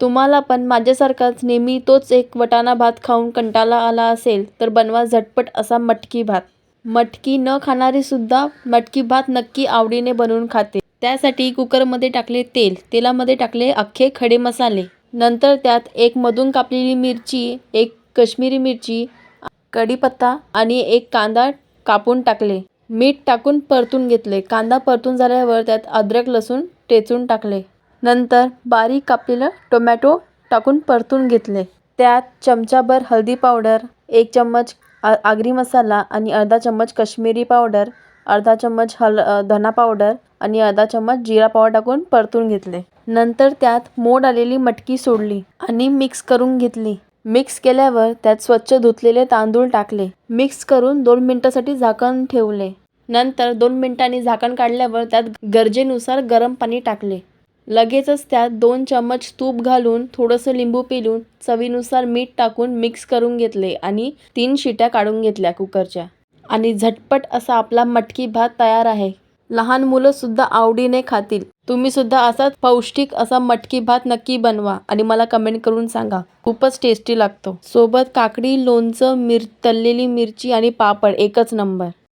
तुम्हाला पण माझ्यासारखाच नेहमी तोच एक वाटाणा भात खाऊन कंटाळा आला असेल तर बनवा झटपट असा मटकी भात. मटकी न खाणारी सुद्धा मटकी भात नक्की आवडीने बनवून खाते. त्यासाठी कुकरमध्ये टाकले तेल, तेलामध्ये टाकले अख्खे खडे मसाले, नंतर त्यात एक मधून कापलेली मिरची, एक काश्मीरी मिरची, कढीपत्ता आणि एक कांदा कापून टाकले. मीठ टाकून परतून घेतले. कांदा परतून झाल्यावर त्यात अद्रक लसूण ठेचून टाकले. नंतर बारीक कापलेलं टोमॅटो टाकून परतून घेतले. त्यात चमचाभर हळदी पावडर, 1 चम्मच आगरी मसाला आणि अर्धा चम्मच काश्मीरी पावडर, अर्धा चम्मच धना पावडर आणि अर्धा चम्मच जिरा पावडर टाकून परतून घेतले. नंतर त्यात मोड आलेली मटकी सोडली आणि मिक्स करून घेतली. मिक्स केल्यावर त्यात स्वच्छ धुतलेले तांदूळ टाकले. मिक्स करून 2 मिनिटांसाठी झाकण ठेवले. नंतर 2 मिनिटांनी झाकण काढल्यावर त्यात गरजेनुसार गरम पाणी टाकले. लगेचच त्यात 2 चम्मच तूप घालून थोडंसं लिंबू पिळून चवीनुसार मीठ टाकून मिक्स करून घेतले आणि 3 शिट्या काढून घेतल्या कुकरच्या. आणि झटपट असा आपला मटकी भात तयार आहे. लहान मुलं सुद्धा आवडीने खातील. तुम्ही सुद्धा असाच पौष्टिक असा मटकी भात नक्की बनवा आणि मला कमेंट करून सांगा. खूपच टेस्टी लागतो. सोबत काकडी, लोणचं, तळलेली मिरची आणि पापड एकच नंबर.